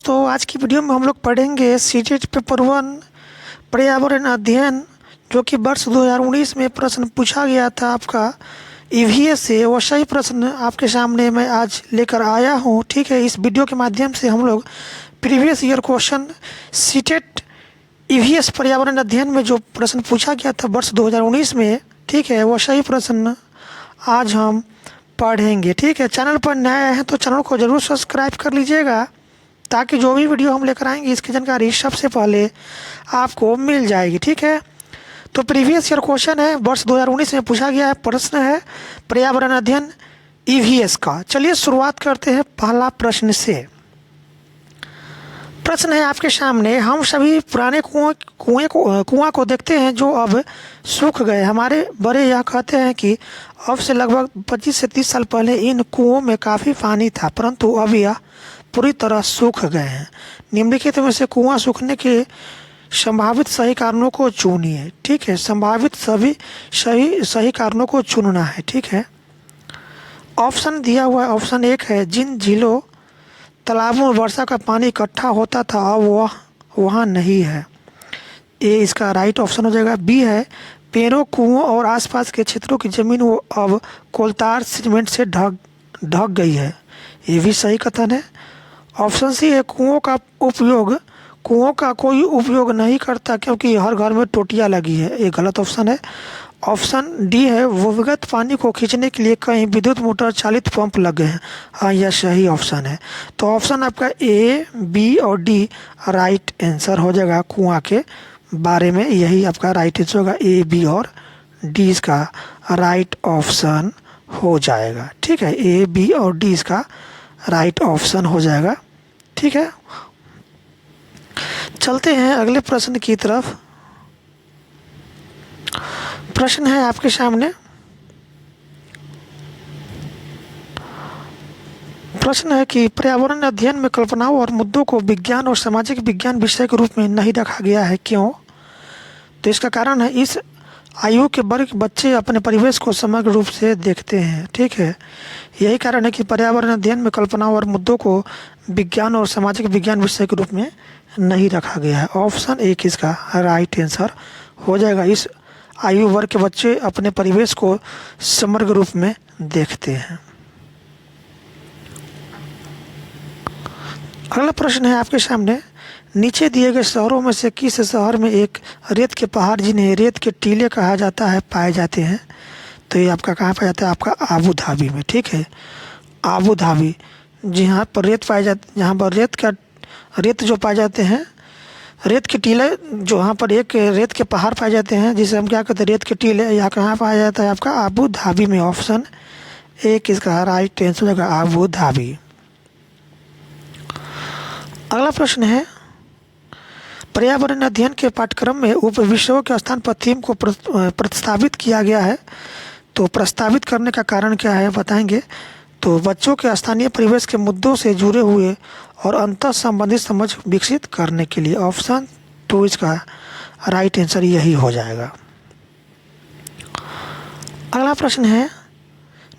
तो आज की वीडियो में हम लोग पढ़ेंगे सीटेट पेपर 1 पर्यावरण अध्ययन, जो कि वर्ष 2019 में प्रश्न पूछा गया था आपका ईवीएस से। वो सही प्रश्न आपके सामने मैं आज लेकर आया हूँ। ठीक है, इस वीडियो के माध्यम से हम लोग previous year question CTET EVS पर्यावरण अध्ययन में जो प्रश्न पूछा गया था वर्ष 2019 में, ठीक है, वो सही प्रश्न आज हम पढ़ेंगे। ठीक है, चैनल पर नए हैं तो चैनल को ज़रूर सब्सक्राइब कर लीजिएगा, ताकि जो भी वीडियो हम लेकर आएंगे इसकी जानकारी सबसे पहले आपको मिल जाएगी। ठीक है, तो प्रीवियस ईयर क्वेश्चन है, वर्ष 2019 में पूछा गया है, प्रश्न है पर्यावरण अध्ययन ईवीएस का। चलिए शुरुआत करते हैं पहला प्रश्न से। प्रश्न है आपके सामने, हम सभी पुराने कुआं को देखते हैं जो अब सूख गए। हमारे बड़े यह कहते हैं कि अब से लगभग 25 से 30 साल पहले इन कुओं में काफ़ी पानी था, परंतु अब यह पूरी तरह सूख गए हैं। निम्नलिखित में से कुआं सूखने के संभावित सही कारणों को चुनिए। ठीक है, संभावित सही कारणों को चुनना है। ठीक है, ऑप्शन दिया हुआ है। ऑप्शन 1 है, जिन झीलों तालाबों में वर्षा का पानी इकट्ठा होता था अब वह वहाँ नहीं है। ए इसका राइट ऑप्शन हो जाएगा। बी है, पेड़ों, कुओं और आसपास के क्षेत्रों की जमीन वो अब कोलतार सीमेंट से ढक गई है। ये भी सही कथन है। ऑप्शन सी है, कुओं का कोई उपयोग नहीं करता क्योंकि हर घर में टोटियाँ लगी है। ये गलत ऑप्शन है। ऑप्शन डी है, भूमिगत पानी को खींचने के लिए कहीं विद्युत मोटर चालित पंप लगे हैं। हाँ, यह सही ऑप्शन है। तो ऑप्शन आपका ए, बी और डी राइट आंसर हो जाएगा। कुआं के बारे में यही आपका राइट आंसर होगा। ए, बी और डी इसका राइट ऑप्शन हो जाएगा। ठीक है, ए, बी और डी इसका राइट ऑप्शन हो जाएगा। ठीक है, चलते हैं अगले प्रश्न की तरफ। प्रश्न है आपके सामने, प्रश्न है कि पर्यावरण अध्ययन में कल्पनाओं और मुद्दों को विज्ञान और सामाजिक विज्ञान विषय के रूप में नहीं रखा गया है, क्यों? तो इसका कारण है, इस आयु के वर्ग बच्चे अपने परिवेश को समग्र रूप से देखते हैं। ठीक है, यही कारण है कि पर्यावरण अध्ययन में कल्पनाओं और मुद्दों को विज्ञान और सामाजिक विज्ञान विषय के रूप में नहीं रखा गया है। ऑप्शन 1 इसका राइट आंसर हो जाएगा। इस आयु वर्ग के बच्चे अपने परिवेश को समग्र रूप में देखते हैं। अगला प्रश्न है आपके सामने, नीचे दिए गए शहरों में से किस शहर में एक रेत के पहाड़ जिन्हें रेत के टीले कहा जाता है पाए जाते हैं? तो ये आपका कहाँ पाया जाता है? आपका आबू धाबी में। ठीक है, आबू धाबी, जहाँ पर रेत पाए जाते, जहाँ पर रेत जो पाए जाते हैं, रेत के टीले, जो वहाँ पर एक रेत के पहाड़ पाए जाते हैं, जिसे हम क्या कहते हैं? रेत के टीले। यहाँ कहाँ पाया जाता है? आपका आबू धाबी में। ऑप्शन 1 इसका राइट आंसर होगा, आबू धाबी। अगला प्रश्न है, पर्यावरण अध्ययन के पाठ्यक्रम में उप विषयों के स्थान पर थीम को प्रस्तावित किया गया है। तो प्रस्तावित करने का कारण क्या है, बताएंगे। तो बच्चों के स्थानीय परिवेश के मुद्दों से जुड़े हुए और अंतर संबंधित समझ विकसित करने के लिए। ऑप्शन 2 इसका राइट आंसर यही हो जाएगा। अगला प्रश्न है,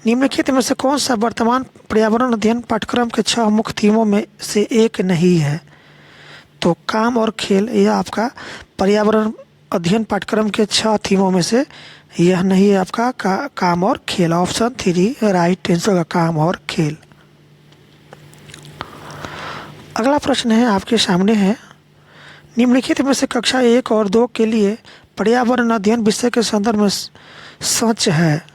निम्नलिखित में से कौन सा वर्तमान पर्यावरण अध्ययन पाठ्यक्रम के 6 मुख्य थीमों में से एक नहीं है? तो काम और खेल, यह आपका पर्यावरण अध्ययन पाठ्यक्रम के 6 थीमों में से यह नहीं है आपका काम और खेल। ऑप्शन 3 राइट आंसर होगा, काम और खेल। अगला प्रश्न है आपके सामने है, निम्नलिखित में से कक्षा 1 और 2 के लिए पर्यावरण अध्ययन विषय के संदर्भ में सच है?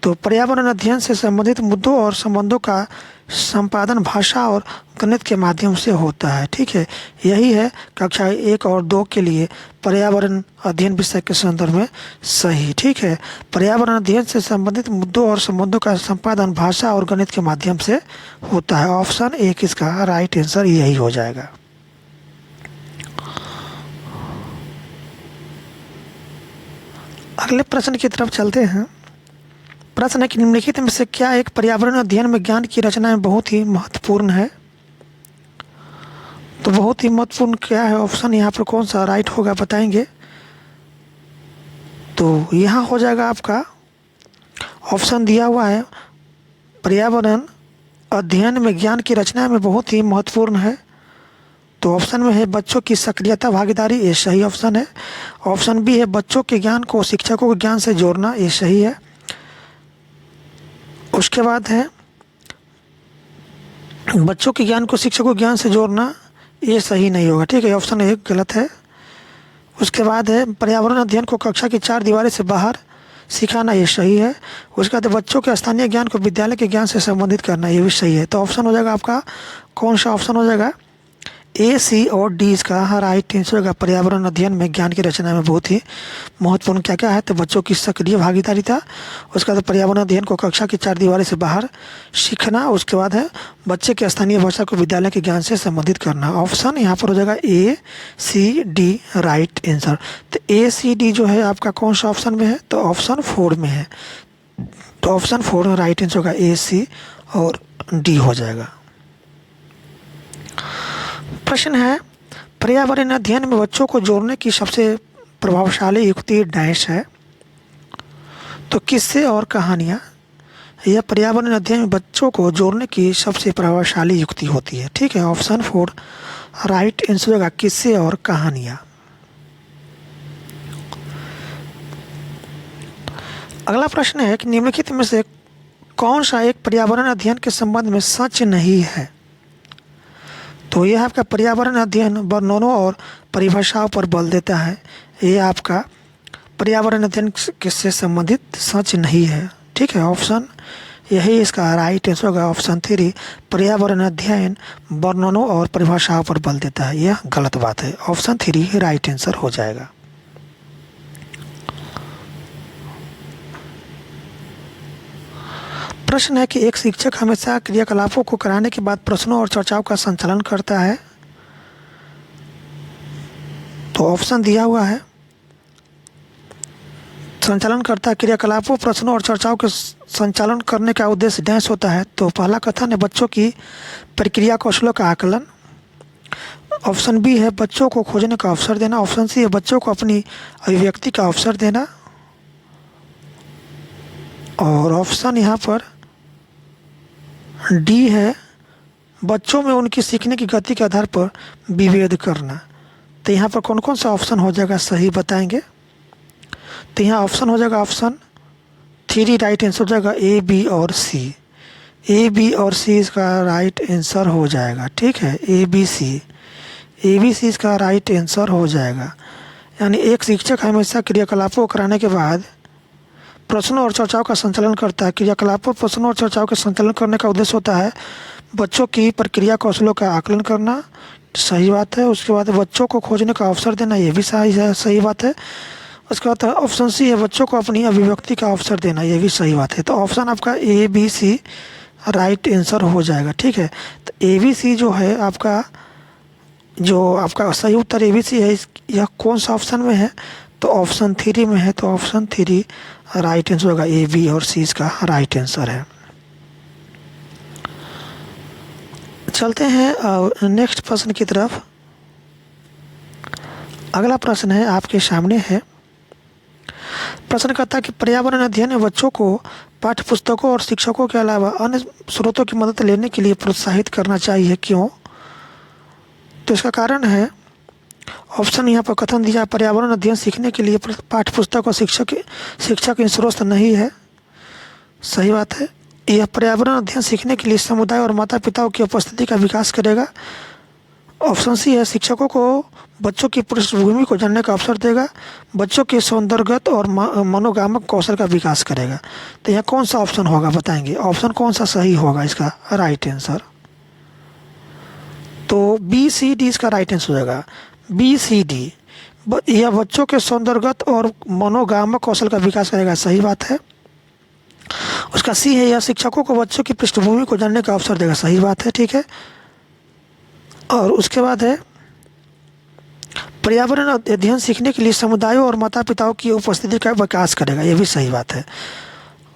तो पर्यावरण अध्ययन से संबंधित मुद्दों और संबंधों का संपादन भाषा और गणित के माध्यम से होता है। ठीक है, यही है कक्षा 1 और 2 के लिए पर्यावरण अध्ययन विषय के संदर्भ में सही। ठीक है, पर्यावरण अध्ययन से संबंधित मुद्दों और संबंधों का संपादन भाषा और गणित के माध्यम से होता है। ऑप्शन 1 इसका राइट आंसर यही हो जाएगा। अगले प्रश्न की तरफ चलते हैं। प्रश्न है कि निम्नलिखित में से क्या एक पर्यावरण अध्ययन में ज्ञान की रचना में बहुत ही महत्वपूर्ण है? तो बहुत ही महत्वपूर्ण क्या है, ऑप्शन यहाँ पर कौन सा राइट होगा, बताएंगे। तो यहाँ हो जाएगा आपका ऑप्शन दिया हुआ है, पर्यावरण अध्ययन में ज्ञान की रचना में बहुत ही महत्वपूर्ण है। तो ऑप्शन में है बच्चों की सक्रियता भागीदारी, ये सही ऑप्शन है। ऑप्शन बी है बच्चों के ज्ञान को शिक्षकों के ज्ञान से जोड़ना, ये सही है। उसके बाद है बच्चों के ज्ञान को शिक्षकों के ज्ञान से जोड़ना, ये सही नहीं होगा, ठीक है, ऑप्शन एक गलत है। उसके बाद है पर्यावरण अध्ययन को कक्षा की 4 दीवारी से बाहर सिखाना, ये सही है। उसके बाद बच्चों के स्थानीय ज्ञान को विद्यालय के ज्ञान से संबंधित करना, ये भी सही है। तो ऑप्शन हो जाएगा आपका कौन सा ऑप्शन हो जाएगा, ए, सी और डी इसका राइट आंसर होगा। पर्यावरण अध्ययन में ज्ञान की रचना में बहुत ही महत्वपूर्ण क्या क्या है, तो बच्चों की सक्रिय भागीदारिता, उसके बाद पर्यावरण अध्ययन को कक्षा की 4 दीवारी से बाहर सीखना, उसके बाद है बच्चे के स्थानीय भाषा को विद्यालय के ज्ञान से संबंधित करना। ऑप्शन यहाँ पर हो जाएगा ए, सी, डी राइट आंसर। तो ए, सी, डी जो है आपका कौन सा ऑप्शन में है, तो ऑप्शन 4 में है। तो ऑप्शन 4 राइट आंसर होगा, ए, सी और डी हो जाएगा। प्रश्न है पर्यावरण अध्ययन में बच्चों को जोड़ने की सबसे प्रभावशाली युक्ति डैश है, तो किस्से और कहानियाँ। यह पर्यावरण अध्ययन में बच्चों को जोड़ने की सबसे प्रभावशाली युक्ति होती है, ठीक है। ऑप्शन 4 राइट आंसर होगा, किस्से और कहानियाँ। अगला प्रश्न है कि निम्नलिखित में से कौन सा एक पर्यावरण अध्ययन के संबंध में सच नहीं है। तो यह आपका पर्यावरण अध्ययन वर्णनों और परिभाषाओं पर बल देता है, ये आपका पर्यावरण अध्ययन किससे संबंधित सच नहीं है, ठीक है। ऑप्शन यही इसका राइट आंसर होगा, ऑप्शन 3 पर्यावरण अध्ययन वर्णनों और परिभाषाओं पर बल देता है, यह गलत बात है। ऑप्शन 3 राइट आंसर हो जाएगा। प्रश्न है कि एक शिक्षक हमेशा क्रियाकलापों को कराने के बाद प्रश्नों और चर्चाओं का संचालन करता है, तो ऑप्शन दिया हुआ है संचालन करता है क्रियाकलापों, प्रश्नों और चर्चाओं के संचालन करने का उद्देश्य डैश होता है। तो पहला कथन है बच्चों की प्रक्रिया कौशलों का आकलन। ऑप्शन बी है बच्चों को खोजने का अवसर देना। ऑप्शन सी है बच्चों को अपनी अभिव्यक्ति का अवसर देना। और ऑप्शन यहाँ पर डी है बच्चों में उनकी सीखने की गति के आधार पर विभेद करना। तो यहाँ पर कौन कौन सा ऑप्शन हो जाएगा सही बताएंगे। तो यहाँ ऑप्शन हो जाएगा ऑप्शन 3 राइट आंसर हो जाएगा, ए, बी और सी। ए, बी और सी इसका राइट आंसर हो जाएगा, ठीक है। ए, बी, सी, ए, बी, सी इसका राइट आंसर हो जाएगा। यानी एक शिक्षक हमेशा क्रियाकलापों को कराने के बाद प्रश्नों और चर्चाओं का संचालन करता है। क्रियाकलापों, प्रश्नों और चर्चाओं का संचालन करने का उद्देश्य होता है बच्चों की प्रक्रिया कौशलों का आकलन करना, सही बात है। उसके बाद बच्चों को खोजने का अवसर देना, ये भी सही बात है। उसके बाद ऑप्शन सी है बच्चों को अपनी अभिव्यक्ति का अवसर देना, ये भी सही बात है। तो ऑप्शन आपका ए, बी, सी राइट आंसर हो जाएगा, ठीक है। तो ए, बी, सी जो है आपका सही उत्तर ए, बी, सी है, यह कौन सा ऑप्शन में है, तो ऑप्शन 3 में है। तो ऑप्शन 3 राइट आंसर होगा, ए, बी और सी इसका राइट आंसर है। चलते हैं नेक्स्ट प्रश्न की तरफ। अगला प्रश्न है आपके सामने है। प्रश्न कहता है कि पर्यावरण अध्ययन में बच्चों को पाठ्य पुस्तकों और शिक्षकों के अलावा अन्य स्रोतों की मदद लेने के लिए प्रोत्साहित करना चाहिए, क्यों। तो इसका कारण है ऑप्शन यहाँ पर कथन दिया, पर्यावरण अध्ययन सीखने के लिए पाठ्य पुस्तक और शिक्षक स्रोत नहीं है, सही बात है। यह पर्यावरण अध्ययन सीखने के लिए समुदाय और माता पिताओं की उपस्थिति का विकास करेगा। ऑप्शन सी है शिक्षकों को बच्चों की पृष्ठभूमि को जानने का अवसर देगा, बच्चों के सौंदर्यगत और मनोगामक कौशल का विकास करेगा। तो यह कौन सा ऑप्शन होगा बताएंगे, ऑप्शन कौन सा सही होगा इसका राइट आंसर। तो बी, सी, डी इसका राइट आंसर हो जाएगा, बी, सी, डी। यह बच्चों के सौंदर्यगत और मनोगामक कौशल का विकास करेगा, सही बात है। उसका सी है यह शिक्षकों को बच्चों की पृष्ठभूमि को जानने का अवसर देगा, सही बात है, ठीक है। और उसके बाद है पर्यावरण अध्ययन सीखने के लिए समुदायों और माता पिताओं की उपस्थिति का विकास करेगा, यह भी सही बात है।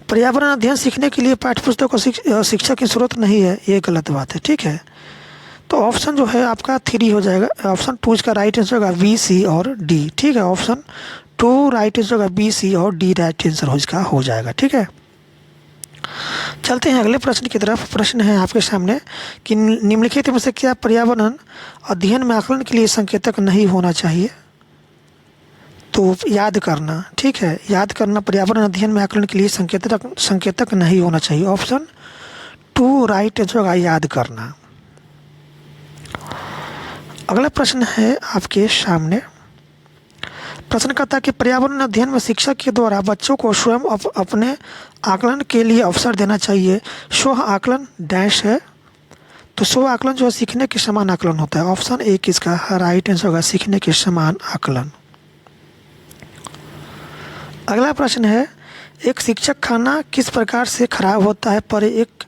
पर्यावरण अध्ययन सीखने के लिए पाठ्यपुस्तक और शिक्षक की जरूरत नहीं है, ये गलत बात है, ठीक है। तो ऑप्शन जो है आपका 3 हो जाएगा, ऑप्शन 2 इसका राइट आंसर होगा, बी, सी और डी, ठीक है। ऑप्शन 2 राइट आंसर होगा, बी, सी और डी राइट आंसर इसका हो जाएगा, ठीक है। चलते हैं अगले प्रश्न की तरफ। प्रश्न है आपके सामने कि निम्नलिखित में से क्या पर्यावरण अध्ययन में आकलन के लिए संकेतक नहीं होना चाहिए। तो याद करना, ठीक है, याद करना पर्यावरण अध्ययन में आकलन के लिए संकेतक नहीं होना चाहिए। ऑप्शन 2 राइट आंसर होगा याद करना। अगला प्रश्न है आपके सामने। प्रश्न करता है कि पर्यावरण अध्ययन में शिक्षक के द्वारा बच्चों को स्वयं अपने आकलन के लिए अवसर देना चाहिए। स्व आकलन डैश है, तो स्व आकलन जो है सीखने के समान आकलन होता है। ऑप्शन 1 इसका राइट आंसर होगा सीखने के समान आकलन। अगला प्रश्न है, एक शिक्षक खाना किस प्रकार से खराब होता है पर एक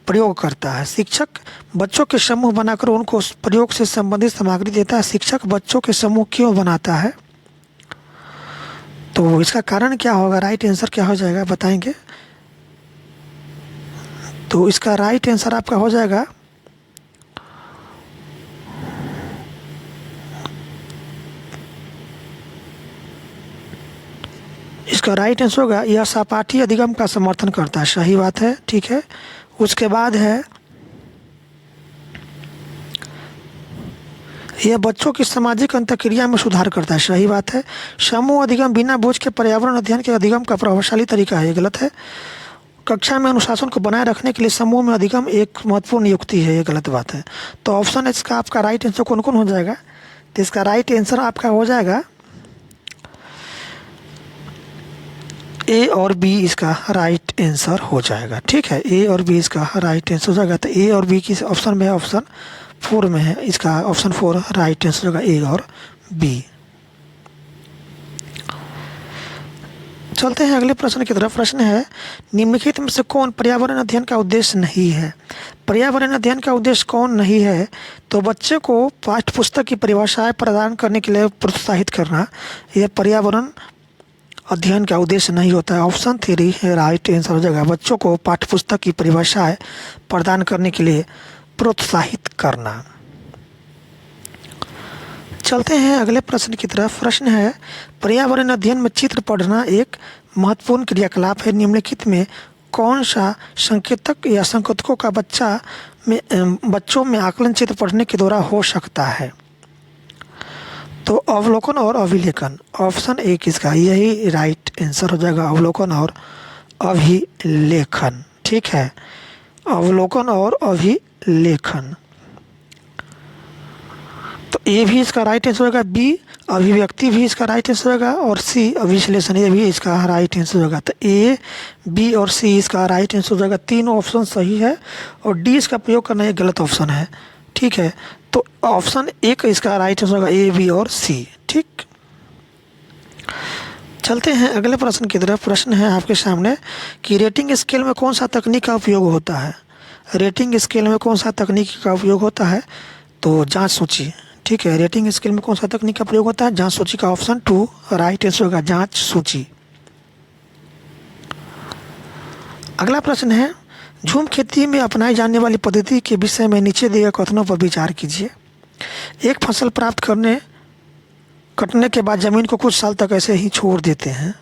प्रयोग करता है। शिक्षक बच्चों के समूह बनाकर उनको प्रयोग से संबंधित सामग्री देता है। शिक्षक बच्चों के समूह क्यों बनाता है? तो इसका कारण क्या होगा, राइट आंसर क्या हो जाएगा बताएंगे। तो इसका राइट आंसर आपका हो जाएगा इसका राइट आंसर होगा यह सपाटी अधिगम का समर्थन करता है। सही बात है, ठीक है। उसके बाद है यह बच्चों की सामाजिक अंतःक्रिया में सुधार करता है। सही बात है। समूह अधिगम बिना बोझ के पर्यावरण अध्ययन के अधिगम का प्रभावशाली तरीका है। ये गलत है। कक्षा में अनुशासन को बनाए रखने के लिए समूह में अधिगम एक महत्वपूर्ण युक्ति है। ये गलत बात है। तो ऑप्शन इसका आपका राइट आंसर कौन कौन हो जाएगा? तो इसका राइट आंसर आपका हो जाएगा ए और बी इसका राइट आंसर हो जाएगा। ठीक है, ए और बी इसका राइट आंसर हो जाएगा। तो ए और बी किस ऑप्शन में है? ऑप्शन 4 में है। इसका ऑप्शन 4 राइट आंसर होगा ए और बी। चलते हैं अगले प्रश्न की तरफ। प्रश्न है, निम्नलिखित में से कौन पर्यावरण अध्ययन का उद्देश्य नहीं है? पर्यावरण अध्ययन का उद्देश्य कौन नहीं है? तो बच्चे को पाठ्य पुस्तक की परिभाषाएं प्रदान करने के लिए प्रोत्साहित करना, यह पर्यावरण अध्ययन का उद्देश्य नहीं होता है। ऑप्शन 3 है राइट आंसर हो जाएगा बच्चों को पाठ्य पुस्तक की परिभाषाएं प्रदान करने के लिए प्रोत्साहित करना। चलते हैं अगले प्रश्न की तरफ। प्रश्न है, पर्यावरण अध्ययन में चित्र पढ़ना एक महत्वपूर्ण क्रियाकलाप है। निम्नलिखित में कौन सा संकेतक या संकेतकों का बच्चों में आकलन चित्र पढ़ने के द्वारा हो सकता है? तो अवलोकन और अभिलेखन। ऑप्शन 1 इसका यही राइट आंसर हो जाएगा, अवलोकन और अभिलेखन। ठीक है, अवलोकन और अभिलेखन। तो ए भी इसका राइट आंसर होगा, बी अभिव्यक्ति भी इसका राइट आंसर होगा और सी अभिश्लेषण ये भी इसका राइट आंसर होगा। तो ए, बी और सी इसका राइट आंसर हो जाएगा। तीनों ऑप्शन सही है और डी इसका प्रयोग करना ये गलत ऑप्शन है। ठीक है, तो ऑप्शन 1 इसका राइट आंसर होगा ए, बी और सी। ठीक, चलते हैं अगले प्रश्न की तरफ। प्रश्न है आपके सामने कि रेटिंग स्केल में कौन सा तकनीक का उपयोग होता है? रेटिंग स्केल में कौन सा तकनीक का उपयोग होता है? तो जांच सूची। ठीक है, रेटिंग स्केल में कौन सा तकनीक का प्रयोग होता है? जांच सूची का ऑप्शन 2 राइट आंसर होगा जांच सूची। अगला प्रश्न है, झूम खेती में अपनाई जाने वाली पद्धति के विषय में नीचे दिए गए कथनों पर विचार कीजिए। एक फसल प्राप्त कटने के बाद जमीन को कुछ साल तक ऐसे ही छोड़ देते हैं,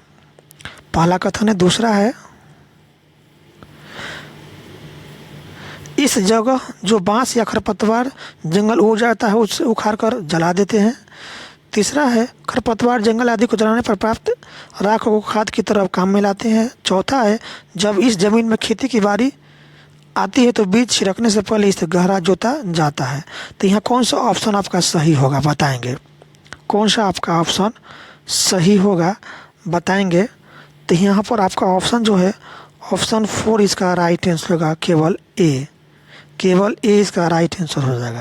पहला कथन है। दूसरा है, इस जगह जो बांस या खरपतवार जंगल उड़ जाता है उसे उखाड़ कर जला देते हैं। तीसरा है, खरपतवार जंगल आदि को जलाने पर प्राप्त राख को खाद की तरह काम में लाते हैं। चौथा है, जब इस जमीन में खेती की बारी आती है तो बीज छिड़कने से पहले इसे गहरा जोता जाता है। तो यहाँ कौन सा ऑप्शन आपका सही होगा बताएंगे? कौन सा आपका ऑप्शन सही होगा बताएंगे? तो यहाँ पर आपका ऑप्शन जो है ऑप्शन 4 इसका राइट आंसर होगा, केवल ए। केवल ए इसका राइट आंसर हो जाएगा।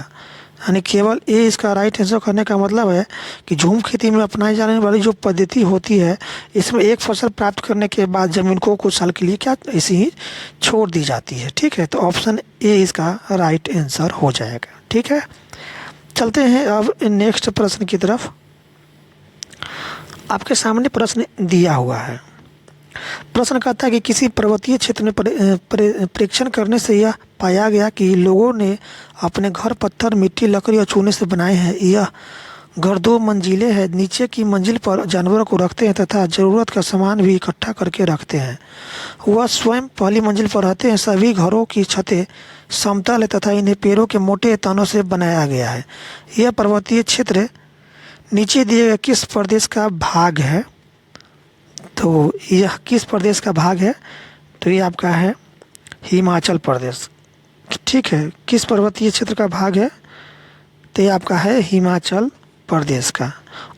यानी केवल ए इसका राइट आंसर करने का मतलब है कि झूम खेती में अपनाई जाने वाली जो पद्धति होती है इसमें एक फसल प्राप्त करने के बाद जमीन को कुछ साल के लिए क्या ऐसे ही छोड़ दी जाती है। ठीक है, तो ऑप्शन ए इसका राइट आंसर हो जाएगा। ठीक है, चलते हैं अब नेक्स्ट प्रश्न की तरफ। आपके सामने प्रश्न दिया हुआ है। प्रश्न कहता है कि किसी पर्वतीय क्षेत्र में परीक्षण करने से यह पाया गया कि लोगों ने अपने घर पत्थर, मिट्टी, लकड़ी और चूने से बनाए हैं। यह घर 2 मंजिले हैं। नीचे की मंजिल पर जानवरों को रखते हैं तथा ज़रूरत का सामान भी इकट्ठा करके रखते हैं। वह स्वयं पहली मंजिल पर रहते हैं। सभी घरों की छतें समतल है तथा इन्हें पेड़ों के मोटे तनों से बनाया गया है। यह पर्वतीय क्षेत्र नीचे दिए गए किस प्रदेश का भाग है? तो यह किस प्रदेश का भाग है? तो ये आपका है हिमाचल प्रदेश। ठीक है, किस पर्वतीय क्षेत्र का भाग है? तो ये आपका है हिमाचल प्रदेश का।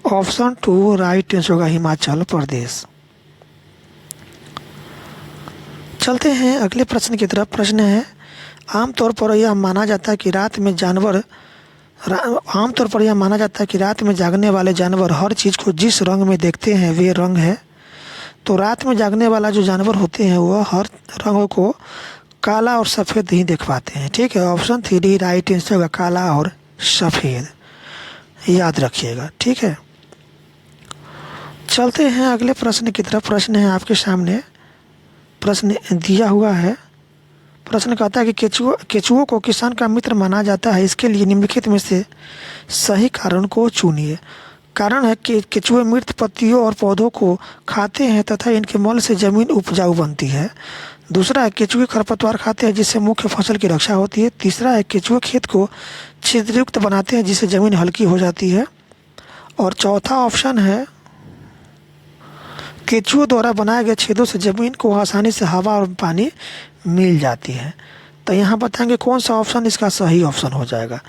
ऑप्शन 2 राइट आंसर होगा, हिमाचल प्रदेश। चलते हैं अगले प्रश्न की तरफ। प्रश्न है, आमतौर पर यह माना जाता है कि रात में जागने वाले जानवर हर चीज़ को जिस रंग में देखते हैं वे रंग है। तो रात में जागने वाला जो जानवर होते हैं वह हर रंगों को काला और सफ़ेद ही देख पाते हैं। ठीक है, ऑप्शन 3 राइट आंसर होगा, काला और सफ़ेद। याद रखिएगा। ठीक है, चलते हैं अगले प्रश्न की तरफ। प्रश्न है आपके सामने, प्रश्न दिया हुआ है। प्रश्न कहता है कि केचुओं को किसान का मित्र माना जाता है। इसके लिए निम्नलिखित में से सही कारण को चुनिए। कारण है कि केचुए मृत पत्तियों और पौधों को खाते हैं तथा इनके मल से जमीन उपजाऊ बनती है। दूसरा है केचुए खरपतवार खाते हैं जिससे मुख्य फसल की रक्षा होती है। तीसरा है केचुए खेत को छिद्रयुक्त बनाते हैं जिससे जमीन हल्की हो जाती है। और चौथा ऑप्शन है केचुओं द्वारा बनाए गए छेदों से जमीन को आसानी से हवा और पानी मिल जाती है। तो यहाँ बताएंगे कौन सा ऑप्शन इसका सही ऑप्शन हो जाएगा।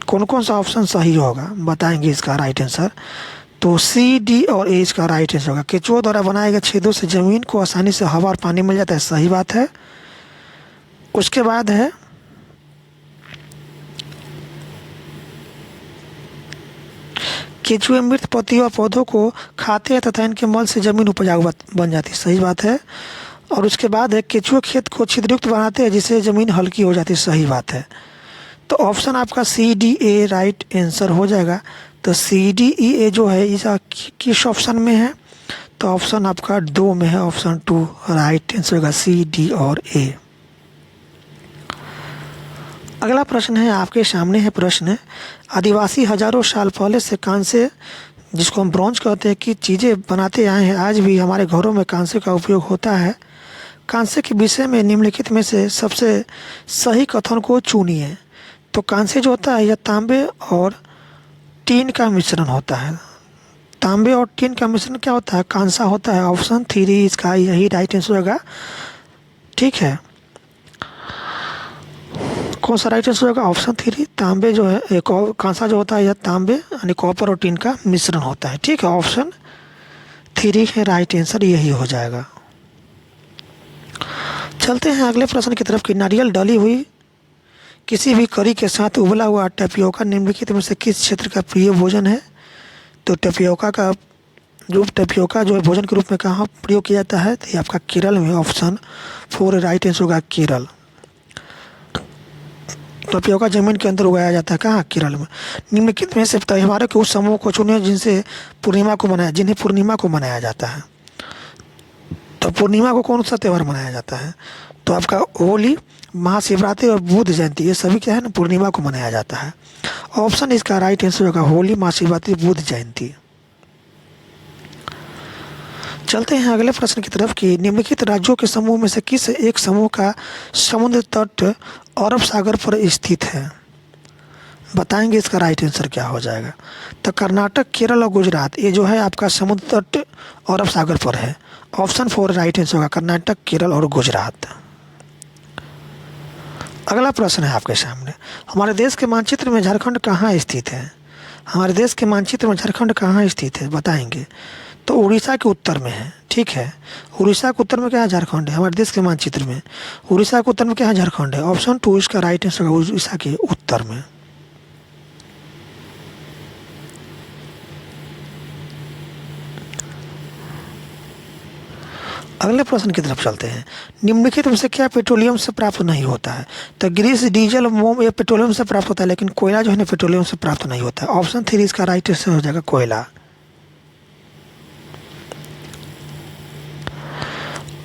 कौन सा ऑप्शन सही होगा बताएंगे इसका राइट आंसर। तो सी, डी और ए इसका राइट आंसर होगा। केचुओं द्वारा बनाए गए छेदों से जमीन को आसानी से हवा और पानी मिल जाता है, सही बात है। उसके बाद है केचुए मृत पत्तियों और पौधों को खाते हैं तथा इनके मल से जमीन उपजाऊ बन जाती है, सही बात है। और उसके बाद है केचुए खेत को छिद्रयुक्त बनाते हैं जिससे जमीन हल्की हो जाती है, सही बात है। तो ऑप्शन आपका सी, डी, ए राइट आंसर हो जाएगा। तो सी, डी, ई, ए जो है इसका किस ऑप्शन में है? तो ऑप्शन आपका 2 में है, ऑप्शन 2 राइट आंसर होगा, सी, डी और ए। अगला प्रश्न है आपके सामने है। प्रश्न, आदिवासी हजारों साल पहले से कांसे, जिसको हम ब्रॉन्ज कहते हैं, की चीज़ें बनाते आए हैं। आज भी हमारे घरों में कांसे का उपयोग होता है। कांसे के विषय में निम्नलिखित में से सबसे सही कथन को चुनिए। तो कांसे जो होता है यह तांबे और टीन का मिश्रण होता है। तांबे और टीन का मिश्रण क्या होता है? कांसा होता है। ऑप्शन 3 इसका यही राइट आंसर होगा। ठीक है, कौन सा राइट आंसर होगा? ऑप्शन 3 तांबे जो है, कांसा जो होता है यह तांबे यानी कॉपर और टीन का मिश्रण होता है। ठीक है, ऑप्शन 3 है राइट आंसर, यही हो जाएगा। चलते हैं अगले प्रश्न की तरफ कि नारियल डली हुई किसी भी करी के साथ उबला हुआ टैपियोका निम्नलिखित में से किस क्षेत्र का प्रिय भोजन है? तो टैपियोका जो है भोजन के रूप में कहाँ प्रयोग किया जाता है? तो ये आपका केरल में, ऑप्शन 4 राइट आंसर होगा, केरल। टैपियोका जमीन के अंदर उगाया जाता है, कहाँ? केरल में। निम्नलिखित में से त्योहारों के उस समूह को चुने जिन्हें पूर्णिमा को मनाया जाता है। तो पूर्णिमा को कौन सा त्यौहार मनाया जाता है? तो आपका होली, महाशिवरात्रि और बुद्ध जयंती, ये सभी क्या है ना, पूर्णिमा को मनाया जाता है। ऑप्शन इसका राइट आंसर होगा होली, महाशिवरात्रि, बुद्ध जयंती। चलते हैं अगले प्रश्न की तरफ कि निम्नलिखित राज्यों के समूह में से किस एक समूह का समुद्र तट अरब सागर पर स्थित है? बताएंगे इसका राइट आंसर क्या हो जाएगा। तो कर्नाटक, केरल और गुजरात, ये जो है आपका समुद्र तट अरब सागर पर है। ऑप्शन 4 राइट आंसर होगा, कर्नाटक, केरल और गुजरात। अगला प्रश्न है आपके सामने, हमारे देश के मानचित्र में झारखंड कहाँ स्थित है? हमारे देश के मानचित्र में झारखंड कहाँ स्थित है बताएंगे। तो उड़ीसा के उत्तर में है। ठीक है, उड़ीसा के उत्तर में क्या है? झारखंड है। हमारे देश के मानचित्र में उड़ीसा के उत्तर में क्या है? झारखंड है। ऑप्शन 2 इसका राइट आंसर होगा, उड़ीसा के उत्तर में। अगले प्रश्न की तरफ चलते हैं। निम्नलिखित में से क्या पेट्रोलियम से प्राप्त नहीं होता है? तो ग्रीस, डीजल, मोम ये पेट्रोलियम से प्राप्त होता है, लेकिन कोयला जो है ना पेट्रोलियम से प्राप्त नहीं होता है। ऑप्शन 3 इसका राइट आंसर हो जाएगा, कोयला।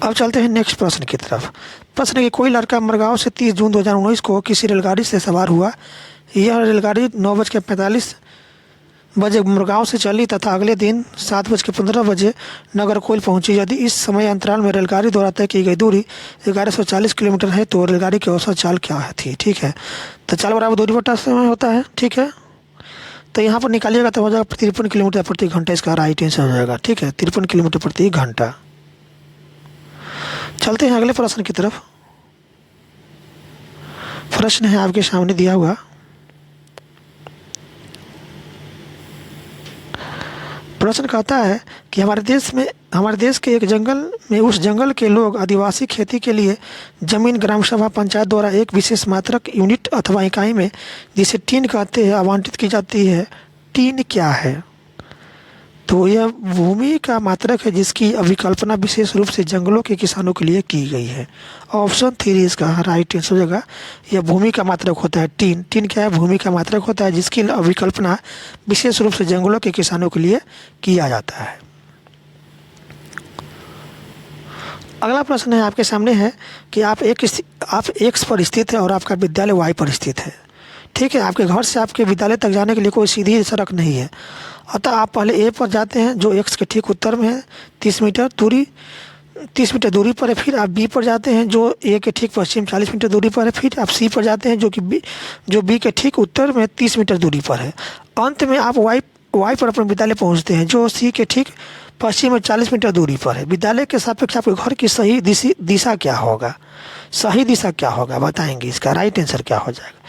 अब चलते हैं नेक्स्ट प्रश्न की तरफ। प्रश्न है कि कोई लड़का मरगांव से 30 जून 2019 को किसी रेलगाड़ी से सवार हुआ। यह रेलगाड़ी 9:45 बजे मुरगांव से चली तथा अगले दिन 7:15 नागरकोइल पहुंची। यदि इस समय अंतराल में रेलगाड़ी द्वारा तय की गई दूरी 1140 किलोमीटर है तो रेलगाड़ी की औसत चाल क्या है थी। ठीक है, तो चाल बराबर दूरी बटा समय होता है। ठीक है, तो यहाँ पर निकालिएगा तो हो जाएगा 53 किलोमीटर प्रति घंटा, इसका राइट आंसर हो जाएगा। ठीक है, 53 किलोमीटर प्रति घंटा। चलते हैं अगले प्रश्न की तरफ। प्रश्न है आपके सामने दिया हुआ। प्रश्न कहता है कि हमारे देश के एक जंगल में उस जंगल के लोग आदिवासी खेती के लिए जमीन ग्राम सभा पंचायत द्वारा एक विशेष मात्रक यूनिट अथवा इकाई में, जिसे टीन कहते हैं, आवंटित की जाती है। टीन क्या है? तो यह भूमि का मात्रक है जिसकी अभिकल्पना विशेष रूप से जंगलों के किसानों के लिए की गई है। ऑप्शन 3 इसका राइट आंसर हो जाएगा। यह भूमि का मात्रक होता है टीन। टीन क्या है? भूमि का मात्रक होता है जिसकी अभिकल्पना विशेष रूप से जंगलों के किसानों के लिए किया जाता है। अगला प्रश्न है आपके सामने है कि आप एक्स पर स्थित है और आपका विद्यालय वाई पर स्थित है। ठीक है, आपके घर से आपके विद्यालय तक जाने के लिए कोई सीधी सड़क नहीं है, अतः आप पहले ए पर जाते हैं जो एक्स के ठीक उत्तर में है 30 मीटर दूरी पर है। फिर आप बी पर जाते हैं जो ए के ठीक पश्चिम 40 मीटर दूरी पर है। फिर आप सी पर जाते हैं जो बी के ठीक उत्तर में 30 मीटर दूरी पर है। अंत में आप वाई पर अपने विद्यालय पहुंचते हैं जो सी के ठीक पश्चिम में 40 मीटर दूरी पर है। विद्यालय के सापेक्ष आपके घर की सही दिशा क्या होगा? सही दिशा क्या होगा बताएंगे। इसका राइट आंसर क्या हो जाएगा?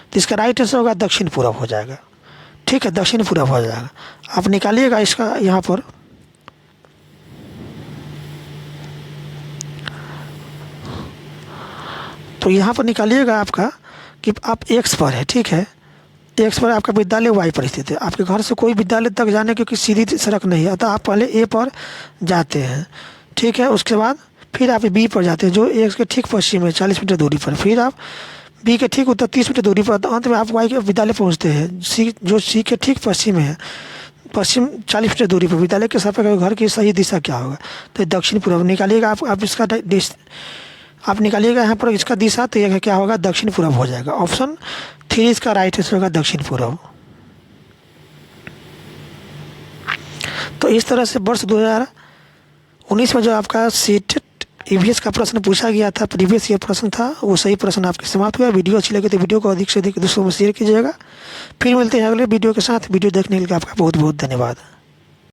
तो इसका राइट आंसर होगा दक्षिण पूर्व हो जाएगा। ठीक है, दक्षिण पूर्व हो जाएगा। आप निकालिएगा इसका यहाँ पर। तो यहाँ पर निकालिएगा आपका कि आप एक्स पर है। ठीक है, एक्स पर आपका विद्यालय वाई पर स्थित है। आपके घर से कोई विद्यालय तक जाने की सीधी सड़क नहीं है, अतः आप पहले ए पर जाते हैं। ठीक है, उसके बाद फिर आप बी पर जाते हैं जो एक्स के ठीक पश्चिम में 40 मीटर दूरी पर। फिर आप बी के ठीक उत्तर 30 मीटर दूरी पर। अंत में आप वाई के विद्यालय पहुंचते हैं सी के ठीक पश्चिम में है, पश्चिम 40 मीटर दूरी पर। विद्यालय के सापेक्ष घर की सही दिशा क्या होगा? तो दक्षिण पूर्व निकालिएगा। आप इसका आप निकालिएगा यहाँ पर इसका दिशा, तो यह क्या होगा? दक्षिण पूर्व हो जाएगा। ऑप्शन 3 इसका राइट आंसर होगा दक्षिण पूर्व। तो इस तरह से वर्ष 2019 में जो आपका सीटेट ईवीएस का प्रश्न पूछा गया था, प्रीवियस ईयर प्रश्न था, वो सही प्रश्न आपके समाप्त हुआ। वीडियो अच्छी लगी तो वीडियो को अधिक से अधिक दूसरों में शेयर कीजिएगा। फिर मिलते हैं अगले वीडियो के साथ। वीडियो देखने के लिए आपका बहुत बहुत धन्यवाद।